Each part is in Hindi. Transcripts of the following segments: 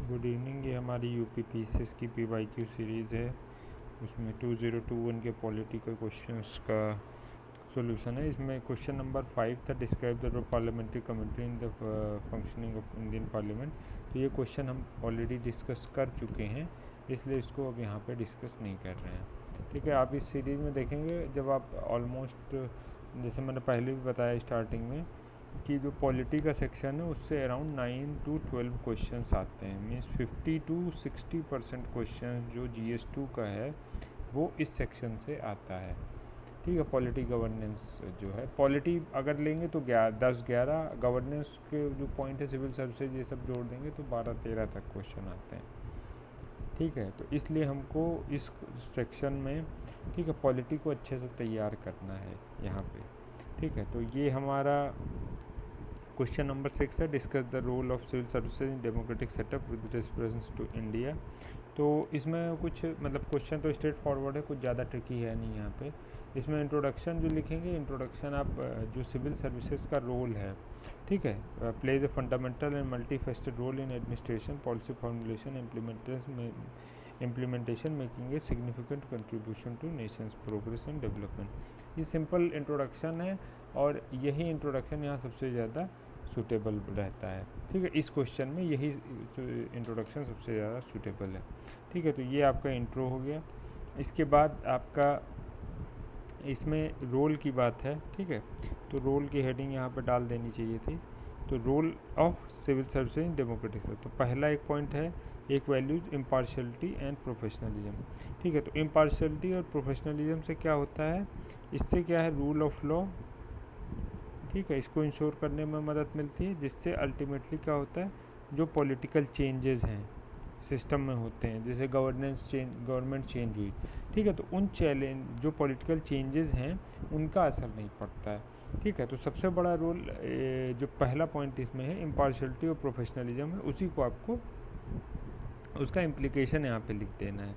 Good evening. ये हमारी यूपीपीसीएस की पीवाईक्यू सीरीज़ है, उसमें 2021 के पॉलिटिकल क्वेश्चंस का सॉल्यूशन है। इसमें क्वेश्चन नंबर 5 था, describe the parliamentary committee in the functioning of Indian parliament. तो ये क्वेश्चन हम ऑलरेडी डिस्कस कर चुके हैं, इसलिए इसको अब यहाँ पे डिस्कस नहीं कर रहे हैं। ठीक है, आप इस सीरीज़ में देखेंगे जब आप ऑलमोस्ट, जैसे मैंने पहले भी बताया स्टार्टिंग में, कि जो पॉलिटी का सेक्शन है उससे अराउंड 9 to 12 क्वेश्चंस आते हैं। मीन्स 50 to 60% क्वेश्चन जो GS2 का है वो इस सेक्शन से आता है। ठीक है, पॉलिटी गवर्नेंस जो है, पॉलिटी अगर लेंगे तो 10-11, गवर्नेंस के जो पॉइंट है सिविल सर्विसेज ये सब जोड़ देंगे तो 12-13 तक क्वेश्चन आते हैं। ठीक है, तो इसलिए हमको इस सेक्शन में, ठीक है, पॉलिटी को अच्छे से तैयार करना है यहाँ पे। ठीक है, तो ये हमारा क्वेश्चन नंबर 6 है, discuss the role of civil services in democratic setup with reference to India. तो इसमें कुछ मतलब क्वेश्चन तो स्ट्रेट फॉरवर्ड है, कुछ ज़्यादा ट्रिकी है नहीं यहाँ पे। इसमें इंट्रोडक्शन जो लिखेंगे, इंट्रोडक्शन आप जो सिविल सर्विसेज का रोल है, ठीक है, plays a fundamental and multi faceted role in administration, policy formulation, implementation, making a significant contribution to nations progress and development. ये सिंपल इंट्रोडक्शन है और यही इंट्रोडक्शन यहाँ सबसे ज़्यादा सूटेबल रहता है। ठीक है, इस क्वेश्चन में यही इंट्रोडक्शन सबसे ज़्यादा सूटेबल है। ठीक है, तो ये आपका इंट्रो हो गया। इसके बाद आपका इसमें रोल की बात है। ठीक है, तो रोल की हेडिंग यहाँ पे डाल देनी चाहिए थी। तो role of civil service in democratic sector, तो पहला एक पॉइंट है, एक वैल्यूज इम्पार्शलिटी एंड प्रोफेशनलिज्म। ठीक है, तो इम्पार्शलिटी और प्रोफेशनलिज्म से क्या होता है, इससे क्या है, रूल ऑफ लॉ, ठीक है, इसको इंश्योर करने में मदद मिलती है, जिससे अल्टीमेटली क्या होता है, जो पॉलिटिकल चेंजेस हैं सिस्टम में होते हैं, जैसे गवर्नमेंट चेंज हुई, ठीक है, तो उन चैलेंज जो पॉलिटिकल चेंजेस हैं उनका असर नहीं पड़ता है। ठीक है, तो सबसे बड़ा रोल जो पहला पॉइंट इसमें है, इम्पार्शलिटी और प्रोफेशनलिज्म है, उसी को आपको उसका इम्प्लीकेशन यहाँ पे लिख देना है।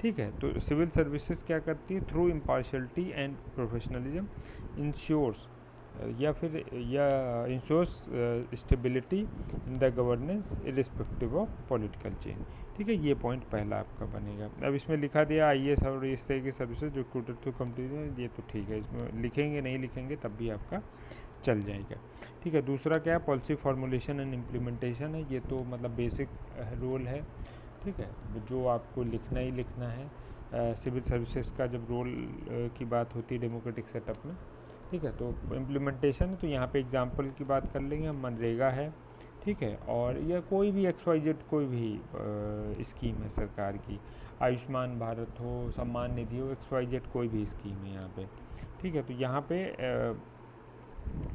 ठीक है, तो सिविल सर्विसेज क्या करती है, through impartiality and professionalism ensures ensures stability in the governance irrespective of political change. ठीक है, ये पॉइंट पहला आपका बनेगा। अब इसमें लिखा दिया IAS और इस तरह की सर्विसेज रिक्रूटेड थ्रू कंपनी, ये तो ठीक है, इसमें लिखेंगे नहीं लिखेंगे तब भी आपका चल जाएगा। ठीक है, दूसरा क्या है, पॉलिसी फार्मूलेशन एंड इम्प्लीमेंटेशन है, ये तो मतलब बेसिक रोल है। ठीक है, जो आपको लिखना ही लिखना है सिविल सर्विसेज का जब रोल की बात होती है डेमोक्रेटिक सेटअप में। ठीक है, तो इम्प्लीमेंटेशन, तो यहाँ पे एग्जांपल की बात कर लेंगे हम, मनरेगा है, ठीक है, और या कोई भी XYZ कोई भी स्कीम है सरकार की, आयुष्मान भारत हो, सम्मान निधि हो, XYZ कोई भी स्कीम है यहाँ पे। ठीक है, तो यहाँ पे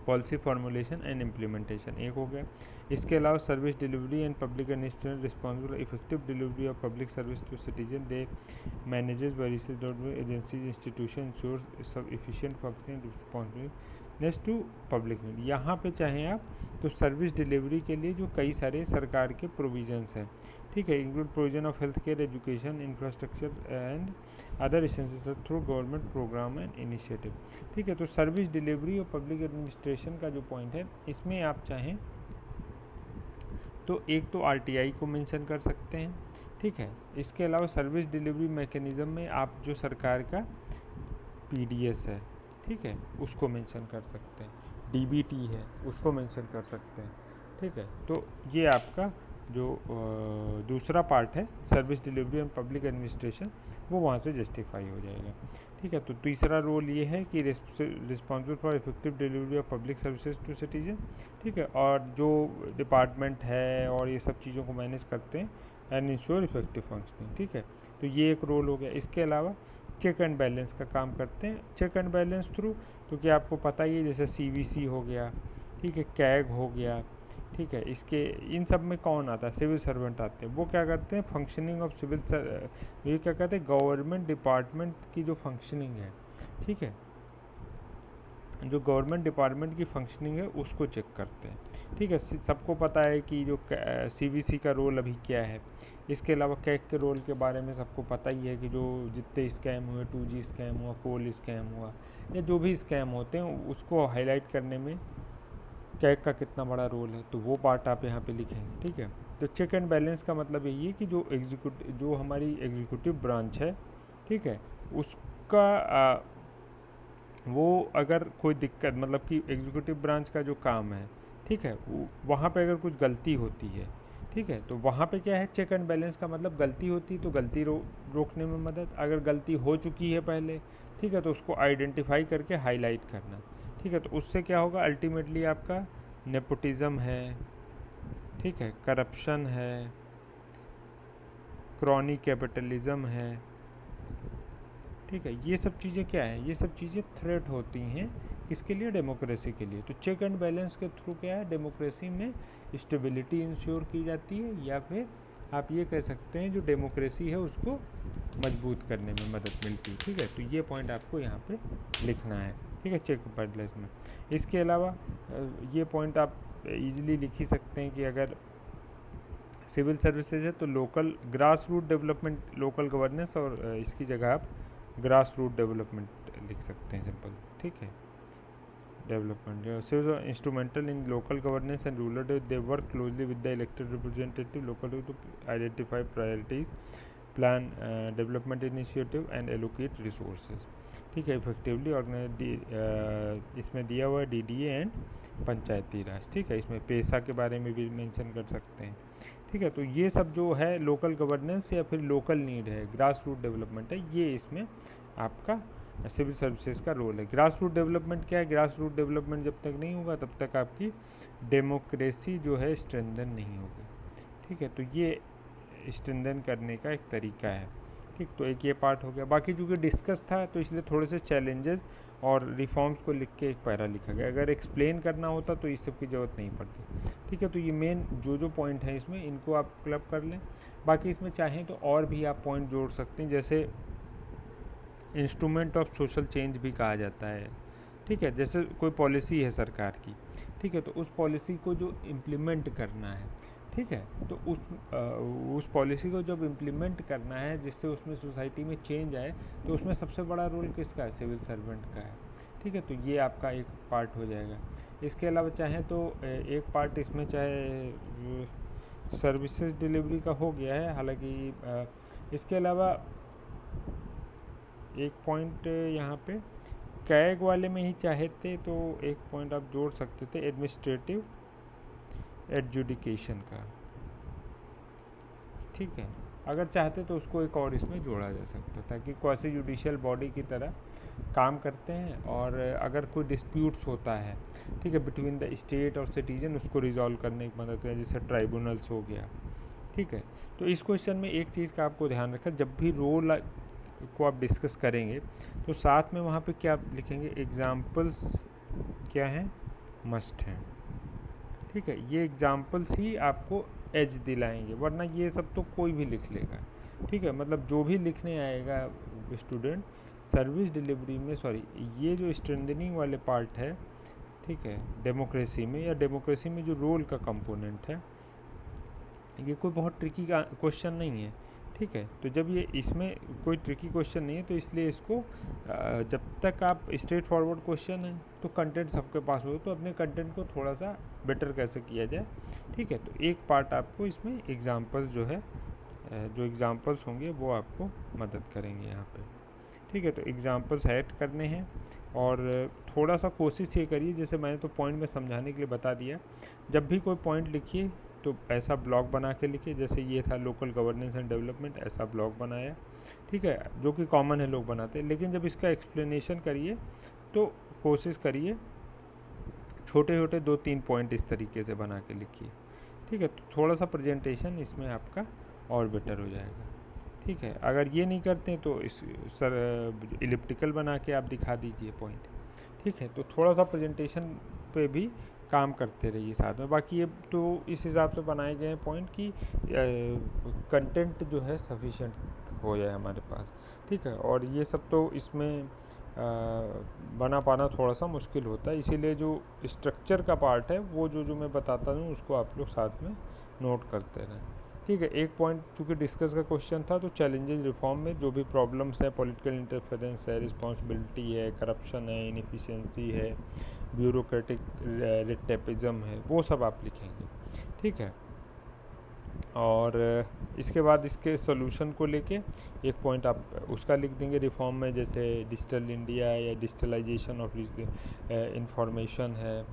पॉलिसी फार्मूलेशन एंड इम्प्लीमेंटेशन एक हो गया। इसके अलावा service delivery and public administration responsible effective delivery of public service to citizen, they manages various agencies institution ensure सब efficient functioning responsible to public need. यहाँ पे चाहें आप तो सर्विस डिलीवरी के लिए जो कई सारे सरकार के प्रोविजंस हैं, ठीक है, include provision of health care, education, infrastructure and other essential through government program and initiative. ठीक है, तो सर्विस डिलीवरी और पब्लिक एडमिनिस्ट्रेशन का जो पॉइंट है, इसमें आप चाहें तो एक तो RTI को मेंशन कर सकते हैं। ठीक है, इसके अलावा सर्विस डिलीवरी मैकेनिज़्म में आप जो सरकार का PDS है, ठीक है, उसको मेंशन कर सकते हैं, DBT है उसको मेंशन कर सकते हैं। ठीक है, तो ये आपका जो दूसरा पार्ट है service delivery and public administration, वो वहाँ से जस्टिफाई हो जाएगा। ठीक है, तो तीसरा रोल ये है कि responsible for effective delivery of public services to citizen. ठीक है, और जो डिपार्टमेंट है और ये सब चीज़ों को मैनेज करते हैं एंड इंश्योर इफेक्टिव फंक्शनिंग। ठीक है, तो ये एक रोल हो गया। इसके अलावा चेक एंड बैलेंस का काम करते हैं, चेक एंड बैलेंस थ्रू, क्योंकि आपको पता ही है जैसे CVC हो गया, ठीक है, CAG हो गया, ठीक है, इसके इन सब में कौन आता है, सिविल सर्वेंट आते हैं। वो क्या करते हैं, फंक्शनिंग ऑफ ये क्या कहते हैं, गवर्नमेंट डिपार्टमेंट की जो फंक्शनिंग है, ठीक है, जो गवर्नमेंट डिपार्टमेंट की फंक्शनिंग है उसको चेक करते हैं। ठीक है, सबको पता है कि जो CVC का रोल अभी क्या है। इसके अलावा CAG के रोल के बारे में सबको पता ही है कि जो जितने स्कैम हुए, 2G स्कैम हुआ, कोल स्कैम हुआ, या जो भी स्कैम होते हैं उसको हाईलाइट करने में CAG का कितना बड़ा रोल है, तो वो पार्ट आप यहाँ पे लिखेंगे। ठीक है, तो चेक एंड बैलेंस का मतलब यही है कि जो हमारी एग्जीक्यूटिव ब्रांच है, ठीक है, उसका वो अगर कोई दिक्कत, मतलब कि एग्जीक्यूटिव ब्रांच का जो काम है, ठीक है, वहाँ पे अगर कुछ गलती होती है, ठीक है, तो वहाँ पे क्या है, चेक एंड बैलेंस का मतलब गलती होती तो गलती रोकने में मदद, अगर गलती हो चुकी है पहले, ठीक है, तो उसको आइडेंटिफाई करके हाईलाइट करना, ठीक है, तो उससे क्या होगा, अल्टीमेटली आपका नेपोटिज्म है, ठीक है, करप्शन है, क्रॉनी कैपिटलिज्म है, ठीक है, ये सब चीज़ें क्या है, ये सब चीज़ें थ्रेट होती हैं किसके लिए, डेमोक्रेसी के लिए। तो चेक एंड बैलेंस के थ्रू क्या है, डेमोक्रेसी में स्टेबिलिटी इंश्योर की जाती है, या फिर आप ये कह सकते हैं जो डेमोक्रेसी है उसको मजबूत करने में मदद मिलती है, ठीक है। तो ये पॉइंट आपको यहाँ पे लिखना है, ठीक है, चेक बैलेंस में। इसके अलावा ये पॉइंट आप इजीली लिख ही सकते हैं कि अगर सिविल सर्विसेज है तो local grass root development, local governance, और इसकी जगह आप ग्रास रूट डेवलपमेंट लिख सकते हैं, सिंपल, ठीक है, development. Civil instrumental in local governance and rural, they work closely with the elected representative local to identify priorities, plan development initiative and allocate resources, ठीक है, इफेक्टिवली ऑर्गेनाइज। इसमें दिया हुआ है DDA एंड पंचायती राज, ठीक है, इसमें पैसा के बारे में भी मेंशन कर सकते हैं, ठीक है। तो ये सब जो है लोकल गवर्नेंस या फिर लोकल नीड है, ग्रास रूट डेवलपमेंट है, ये इसमें आपका सिविल सर्विसेज का रोल है। ग्रास रूट डेवलपमेंट क्या है, ग्रास रूट डेवलपमेंट जब तक नहीं होगा तब तक आपकी डेमोक्रेसी जो है स्ट्रेंथन नहीं होगी, ठीक है। तो ये स्ट्रेंथन करने का एक तरीका है, ठीक। तो एक ये पार्ट हो गया, बाकी चूँकि डिस्कस था तो इसलिए थोड़े से चैलेंजेस और रिफॉर्म्स को लिख के एक पैरा लिखा गया। अगर एक्सप्लेन करना होता तो इस सब की ज़रूरत नहीं पड़ती, ठीक है। तो ये मेन जो पॉइंट है इसमें, इनको आप क्लब कर लें। बाकी इसमें चाहें तो और भी आप पॉइंट जोड़ सकते हैं, जैसे इंस्ट्रूमेंट ऑफ सोशल चेंज भी कहा जाता है, ठीक है। जैसे कोई पॉलिसी है सरकार की, ठीक है, तो उस पॉलिसी को जो इम्प्लीमेंट करना है, ठीक है, तो उस पॉलिसी को जब इम्प्लीमेंट करना है जिससे उसमें सोसाइटी में चेंज आए, तो उसमें सबसे बड़ा रोल किसका है, सिविल सर्वेंट का है, ठीक है। तो ये आपका एक पार्ट हो जाएगा। इसके अलावा चाहें तो एक पार्ट इसमें चाहे सर्विसेज डिलीवरी का हो गया है, हालांकि इसके अलावा एक पॉइंट यहाँ पे कैग वाले में ही चाहे थे तो एक पॉइंट आप जोड़ सकते थे, एडमिनिस्ट्रेटिव एडजुडिकेशन का, ठीक है। अगर चाहते तो उसको एक और इसमें जोड़ा जा सकता था कि क्वासी जुडिशियल बॉडी की तरह काम करते हैं, और अगर कोई डिस्प्यूट्स होता है, ठीक है, बिटवीन द स्टेट और सिटीजन, उसको रिजॉल्व करने की मदद करें, जैसे ट्राइब्यूनल्स हो गया, ठीक है। तो इस क्वेश्चन में एक चीज़ का आपको ध्यान रखें, जब भी रोल को आप डिस्कस करेंगे तो साथ में वहाँ पे क्या लिखेंगे, एग्जाम्पल्स क्या हैं, मस्ट हैं, ठीक है। ये एग्जाम्पल्स ही आपको एज दिलाएंगे, वरना ये सब तो कोई भी लिख लेगा, ठीक है। मतलब जो भी लिखने आएगा स्टूडेंट सर्विस डिलीवरी में, सॉरी, ये जो स्ट्रेंथनिंग वाले पार्ट है, ठीक है, डेमोक्रेसी में, या डेमोक्रेसी में जो रोल का कंपोनेंट है, ये कोई बहुत ट्रिकी का क्वेश्चन नहीं है, ठीक है। तो जब ये इसमें कोई ट्रिकी क्वेश्चन नहीं है तो इसलिए इसको जब तक आप स्ट्रेट फॉरवर्ड क्वेश्चन है तो कंटेंट सबके पास हो, तो अपने कंटेंट को थोड़ा सा बेटर कैसे किया जाए, ठीक है। तो एक पार्ट आपको इसमें एग्जांपल्स जो है, जो एग्जांपल्स होंगे वो आपको मदद करेंगे यहाँ पे, ठीक है। तो एग्जांपल्स ऐड करने हैं, और थोड़ा सा कोशिश ये करिए, जैसे मैंने तो पॉइंट में समझाने के लिए बता दिया, जब भी कोई पॉइंट लिखिए तो ऐसा ब्लॉक बना के लिखिए, जैसे ये था लोकल गवर्नेंस एंड डेवलपमेंट, ऐसा ब्लॉक बनाया, ठीक है, जो कि कॉमन है, लोग बनाते हैं। लेकिन जब इसका एक्सप्लेनेशन करिए तो कोशिश करिए छोटे छोटे 2-3 पॉइंट इस तरीके से बना के लिखिए, ठीक है। तो थोड़ा सा प्रेजेंटेशन इसमें आपका और बेटर हो जाएगा, ठीक है। अगर ये नहीं करते तो इस इलिप्टिकल बना के आप दिखा दीजिए पॉइंट, ठीक है। तो थोड़ा सा प्रेजेंटेशन पे भी काम करते रहिए साथ में। बाकी ये तो इस हिसाब से बनाए गए हैं पॉइंट कि कंटेंट जो है सफिशिएंट हो जाए हमारे पास, ठीक है। और ये सब तो इसमें बना पाना थोड़ा सा मुश्किल होता है, इसीलिए जो स्ट्रक्चर का पार्ट है वो जो मैं बताता हूँ उसको आप लोग साथ में नोट करते रहें, ठीक है। एक पॉइंट चूँकि डिस्कस का क्वेश्चन था, तो चैलेंजेस रिफॉर्म में जो भी प्रॉब्लम्स है, पॉलिटिकल इंटरफेरेंस है, रिस्पॉन्सिबिलिटी है, करप्शन है, इनएफिशिएंसी है, ब्यूरोक्रेटिक रिटेपिज्म है, वो सब आप लिखेंगे, ठीक है। और इसके बाद इसके सॉल्यूशन को लेके एक पॉइंट आप उसका लिख देंगे रिफॉर्म में, जैसे डिजिटल इंडिया या डिजिटलाइजेशन ऑफ इंफॉर्मेशन है,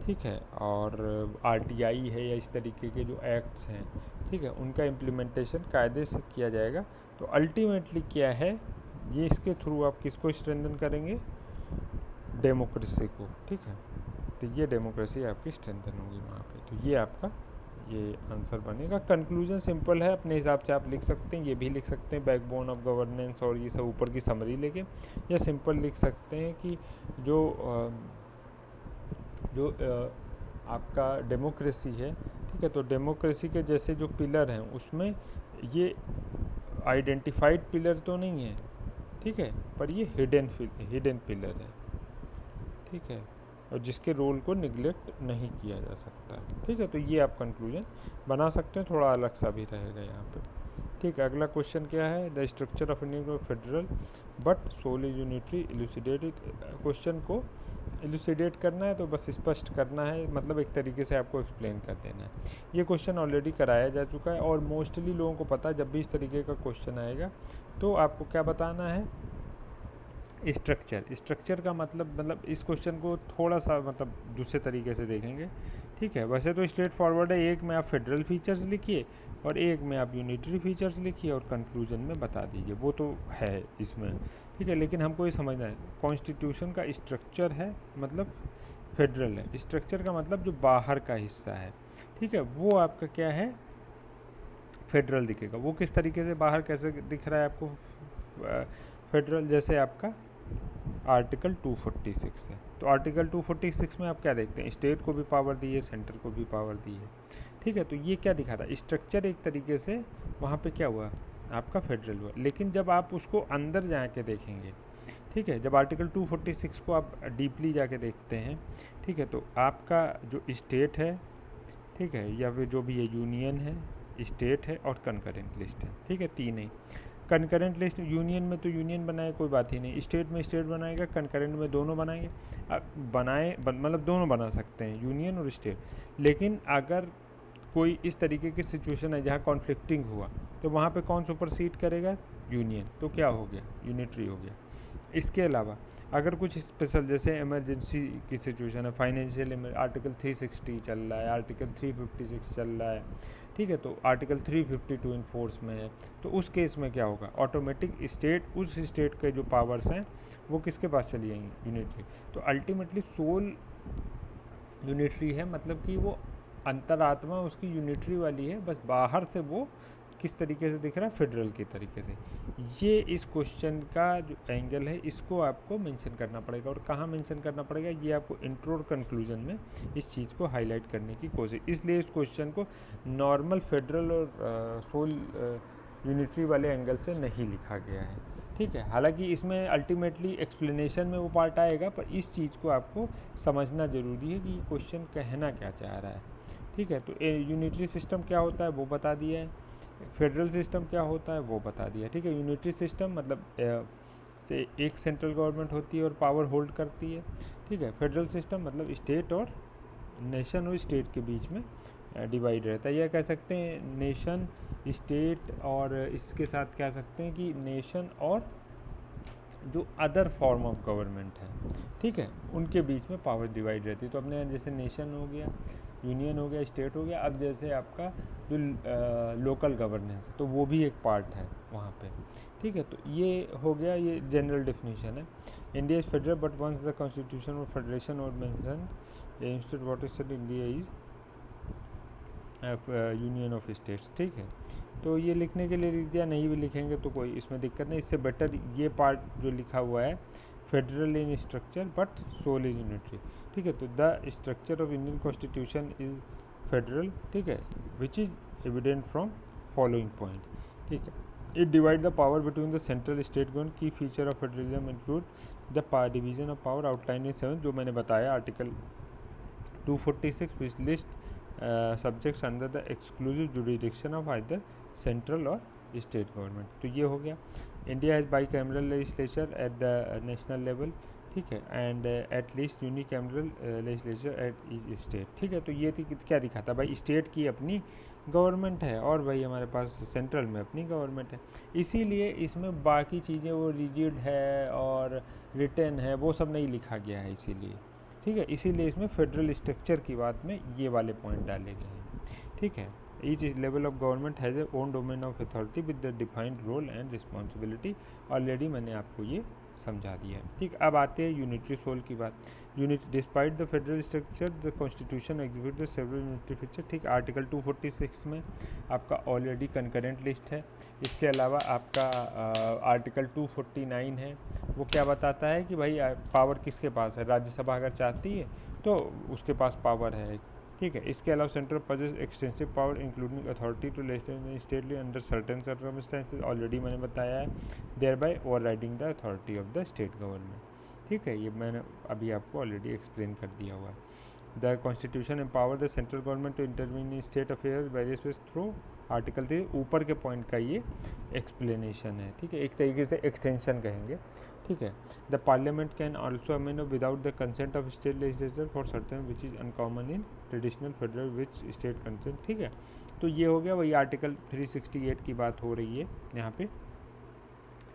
ठीक है, और आरटीआई है या इस तरीके के जो एक्ट्स हैं, ठीक है, उनका इम्प्लीमेंटेशन कायदे से किया जाएगा। तो अल्टीमेटली क्या है, ये इसके थ्रू आप किसको स्ट्रेंथन करेंगे, डेमोक्रेसी को, ठीक है। तो ये डेमोक्रेसी आपकी स्ट्रेंथन होगी वहाँ पे। तो ये आपका ये आंसर बनेगा। कंक्लूजन सिंपल है, अपने हिसाब से आप लिख सकते हैं, ये भी लिख सकते हैं बैकबोन ऑफ गवर्नेंस और ये सब ऊपर की समरी लेके, या सिंपल लिख सकते हैं कि जो आपका डेमोक्रेसी है, ठीक है, तो डेमोक्रेसी के जैसे जो पिलर हैं उसमें ये आइडेंटिफाइड पिलर तो नहीं है, ठीक है, पर ये हिडन पिलर है, ठीक है, और जिसके रोल को निगलेक्ट नहीं किया जा सकता, ठीक है। तो ये आप कंक्लूजन बना सकते हैं, थोड़ा अलग सा भी रहेगा यहाँ पे, ठीक है। अगला क्वेश्चन क्या है, the structure of Indian federal but soul is unitary elucidate. Question को इलुसिडेट करना है तो बस स्पष्ट करना है, मतलब एक तरीके से आपको एक्सप्लेन कर देना है। ये क्वेश्चन ऑलरेडी कराया जा चुका है और मोस्टली लोगों को पता है जब भी इस तरीके का क्वेश्चन आएगा तो आपको क्या बताना है, स्ट्रक्चर का मतलब इस क्वेश्चन को थोड़ा सा मतलब दूसरे तरीके से देखेंगे, ठीक है। वैसे तो स्ट्रेट फॉरवर्ड है, एक में आप फेडरल फीचर्स लिखिए और एक में आप यूनिटरी फीचर्स लिखिए और कंक्लूजन में बता दीजिए, वो तो है इसमें, ठीक है। लेकिन हमको ये समझना है कॉन्स्टिट्यूशन का स्ट्रक्चर है मतलब फेडरल है, स्ट्रक्चर का मतलब जो बाहर का हिस्सा है, ठीक है, वो आपका क्या है, फेडरल दिखेगा। वो किस तरीके से बाहर कैसे दिख रहा है आपको फेडरल, जैसे आपका आर्टिकल 246 है, तो आर्टिकल 246 में आप क्या देखते हैं, स्टेट को भी पावर दी है, सेंटर को भी पावर दी है, ठीक है। तो ये क्या दिखा था, स्ट्रक्चर एक तरीके से वहाँ पे क्या हुआ, आपका फेडरल हुआ। लेकिन जब आप उसको अंदर जाके देखेंगे, ठीक है, जब आर्टिकल 246 को आप डीपली जाके देखते हैं, ठीक है, तो आपका जो स्टेट है, ठीक है, या फिर जो भी ये यूनियन है, स्टेट है और कंकरेंट लिस्ट है, ठीक है, तीन ही। कंकरेंट लिस्ट यूनियन में तो यूनियन बनाए कोई बात ही नहीं, स्टेट में स्टेट बनाएगा, कंकरेंट में दोनों बनाएंगे, मतलब दोनों बना सकते हैं, यूनियन और स्टेट। लेकिन अगर कोई इस तरीके की सिचुएशन है जहाँ कॉन्फ्लिक्टिंग हुआ तो वहाँ पे कौन सुपरसीड करेगा, यूनियन, तो क्या हो गया, यूनिटरी हो गया। इसके अलावा अगर कुछ स्पेशल जैसे इमरजेंसी की सिचुएशन है, फाइनेंशियल आर्टिकल 360 चल रहा है, आर्टिकल 356 चल रहा है, ठीक है, तो आर्टिकल 352 इन फोर्स में है, तो उस केस में क्या होगा, ऑटोमेटिक स्टेट, उस स्टेट के जो पावर्स हैं वो किसके पास चली जाएंगी, यूनिटरी। तो अल्टीमेटली सोल यूनिटरी है, मतलब कि वो अंतरात्मा उसकी यूनिटरी वाली है, बस बाहर से वो किस तरीके से दिख रहा है, फेडरल के तरीके से। ये इस क्वेश्चन का जो एंगल है इसको आपको मेंशन करना पड़ेगा, और कहाँ मेंशन करना पड़ेगा, ये आपको इंट्रो और कंक्लूजन में इस चीज़ को हाईलाइट करने की कोशिश। इसलिए इस क्वेश्चन को नॉर्मल फेडरल और सोल यूनिटरी वाले एंगल से नहीं लिखा गया है, ठीक है। हालांकि इसमें अल्टीमेटली एक्सप्लेनेशन में वो पार्ट आएगा, पर इस चीज़ को आपको समझना ज़रूरी है कि क्वेश्चन कहना क्या चाह रहा है, ठीक है। तो यूनिटरी सिस्टम क्या होता है वो बता दिया है, फेडरल सिस्टम क्या होता है वो बता दिया, ठीक है। यूनिटरी सिस्टम मतलब से एक सेंट्रल गवर्नमेंट होती है और पावर होल्ड करती है, ठीक है। फेडरल सिस्टम मतलब स्टेट और नेशन और स्टेट के बीच में डिवाइड रहता है, या कह सकते हैं नेशन स्टेट, और इसके साथ कह सकते हैं कि नेशन और जो अदर फॉर्म ऑफ गवर्नमेंट है, ठीक है, उनके बीच में पावर डिवाइड रहती है। तो अपने जैसे नेशन हो गया, यूनियन हो गया, स्टेट हो गया, अब जैसे आपका जो लोकल गवर्नेंस तो वो भी एक पार्ट है वहाँ पे, ठीक है। तो ये हो गया, ये जनरल डेफिनेशन है। India is federal but once the constitution of federation और mention instead what is said India is union of states, ठीक है। तो ये लिखने के लिए लिख दिया, नहीं भी लिखेंगे तो कोई इसमें दिक्कत नहीं। इससे बेटर ये पार्ट जो लिखा हुआ है, federal in structure but soul is unitary, ठीक है। तो the structure of Indian constitution is federal, ठीक है, which is evident from following point, ठीक है। It divide the power between the central state government, key feature of federalism include the division of power outline in 7, जो मैंने बताया article 246 which list subjects under the exclusive jurisdiction of either central और स्टेट गवर्नमेंट। तो ये हो गया। India has by cameral legislature at the national level, ठीक है, and at least unicameral legislature at each state, ठीक है। तो ये थी क्या दिखा था भाई, स्टेट की अपनी गवर्नमेंट है और भाई हमारे पास सेंट्रल में अपनी गवर्नमेंट है, इसीलिए इसमें बाकी चीज़ें वो रिजिड है और रिटर्न है वो सब नहीं लिखा गया है इसीलिए, ठीक है। इसीलिए इसमें फेडरल स्ट्रक्चर की बात में ये वाले पॉइंट डाले गए हैं, ठीक है। Each level of government has a own domain of authority with the defined role and responsibility. Already मैंने आपको ये समझा दिया है, ठीक। अब आते हैं यूनिटरी सोल की बात। Unit despite the federal structure the constitution execute the several unitary feature, ठीक। आर्टिकल 246 में आपका ऑलरेडी कंकरेंट लिस्ट है। इसके अलावा आपका आर्टिकल 249 है, वो क्या बताता है कि भाई पावर किसके पास है, राज्यसभा अगर चाहती है तो उसके पास पावर है, ठीक है। इसके अलावा central possesses extensive power including authority to legislate stately under certain circumstances, already मैंने बताया है, thereby overriding the authority of the state government, ठीक है। ये मैंने अभी आपको ऑलरेडी एक्सप्लेन कर दिया हुआ है। The constitution empower the central government to intervene in state affairs various ways through article 3, ऊपर के पॉइंट का ये एक्सप्लेनेशन है, ठीक है, एक तरीके से एक्सटेंशन कहेंगे, ठीक है। The parliament can also amend without the consent of state legislature for certain which is uncommon in traditional federal which state consent, ठीक है। तो ये हो गया वही आर्टिकल 368 की बात हो रही है यहाँ पे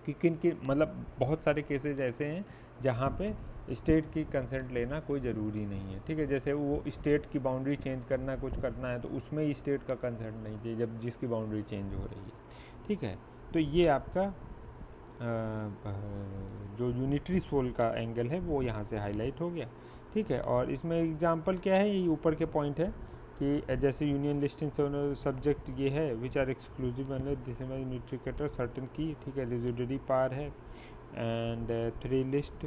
कि किन मतलब बहुत सारे केसेज ऐसे हैं जहाँ पे स्टेट की कंसेंट लेना कोई ज़रूरी नहीं है, ठीक है। जैसे वो स्टेट की बाउंड्री चेंज करना कुछ करना है तो उसमें ही स्टेट का कंसेंट नहीं चाहिए जब जिसकी बाउंड्री चेंज हो रही है, ठीक है। तो ये आपका जो यूनिटरी सोल का एंगल है वो यहाँ से हाईलाइट हो गया, ठीक है। और इसमें एग्जांपल क्या है, ये ऊपर के पॉइंट है कि जैसे यूनियन लिस्टिंग सब्जेक्ट ये है which are exclusive unitary cater certain की, ठीक है, रेजिडरी पार है and 3 list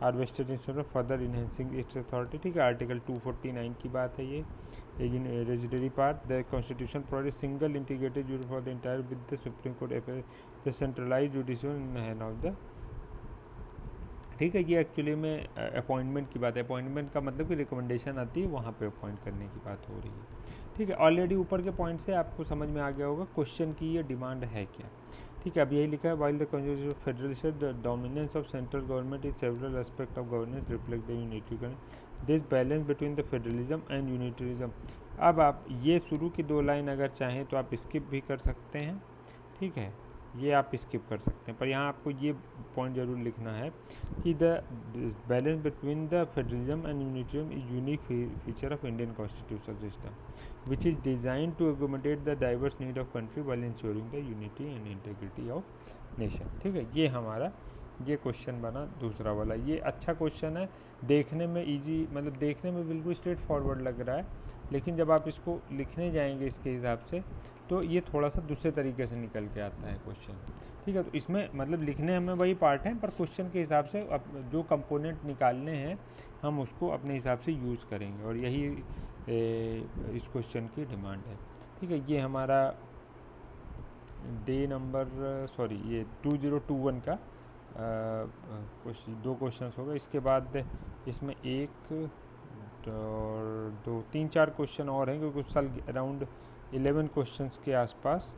are vested in further enhancing its authority, ठीक है। आर्टिकल 249 की बात है ये residuary part the constitution provide single integrated unit for the entire with the Supreme Court the centralize judicial hand of the, ठीक है। ये एक्चुअली में अपॉइंटमेंट की बात है, अपॉइंटमेंट का मतलब कि रिकमेंडेशन आती है वहाँ पे अपॉइंट करने की बात हो रही है, ठीक है। ऑलरेडी ऊपर के पॉइंट से आपको समझ में आ गया होगा क्वेश्चन की ये डिमांड है क्या, ठीक है। अब यही लिखा है while the constitution federalist the dominance of central government in several aspect of governance reflect the unitary this balance between the federalism and unitarism. अब आप ये शुरू की 2 लाइन अगर चाहें तो आप स्किप भी कर सकते हैं, ठीक है, ये आप स्किप कर सकते हैं, पर यहाँ आपको ये पॉइंट जरूर लिखना है कि the balance between the federalism and unitarism is unique feature of Indian constitutional system which is design to accommodate the diverse need of country while ensuring the unity and integrity of nation, ठीक है। ये हमारा ये क्वेश्चन बना दूसरा वाला। ये अच्छा क्वेश्चन है, देखने में इजी, मतलब देखने में बिल्कुल स्ट्रेट फॉरवर्ड लग रहा है, लेकिन जब आप इसको लिखने जाएंगे इसके हिसाब से तो ये थोड़ा सा दूसरे तरीके से निकल के आता है क्वेश्चन, ठीक है। तो इसमें मतलब लिखने हमें वही पार्ट है, पर क्वेश्चन के हिसाब से जो कंपोनेंट निकालने हैं हम उसको अपने हिसाब से यूज़ करेंगे, और यही इस क्वेश्चन की डिमांड है, ठीक है। ये हमारा डे नंबर ये 2021 का 2 क्वेश्चन हो गए। इसके बाद इसमें 1 और 2 3 4 क्वेश्चन और हैं क्योंकि उस साल अराउंड 11 क्वेश्चंस के आसपास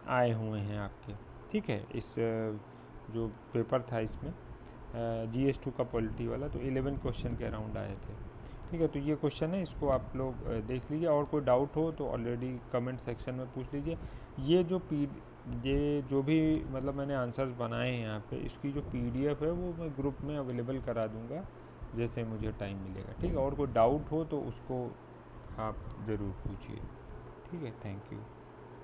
आए हुए हैं आपके, ठीक है। इस जो पेपर था इसमें GS2 का पॉलिटी वाला, तो 11 क्वेश्चन के अराउंड आए थे, ठीक है। तो ये क्वेश्चन है, इसको आप लोग देख लीजिए, और कोई डाउट हो तो ऑलरेडी कमेंट सेक्शन में पूछ लीजिए। ये जो भी मतलब मैंने आंसर्स बनाए हैं यहाँ पे, इसकी जो PDF है वो मैं ग्रुप में अवेलेबल करा दूँगा जैसे मुझे टाइम मिलेगा, ठीक है। और कोई डाउट हो तो उसको आप ज़रूर पूछिए, ठीक है। Thank you.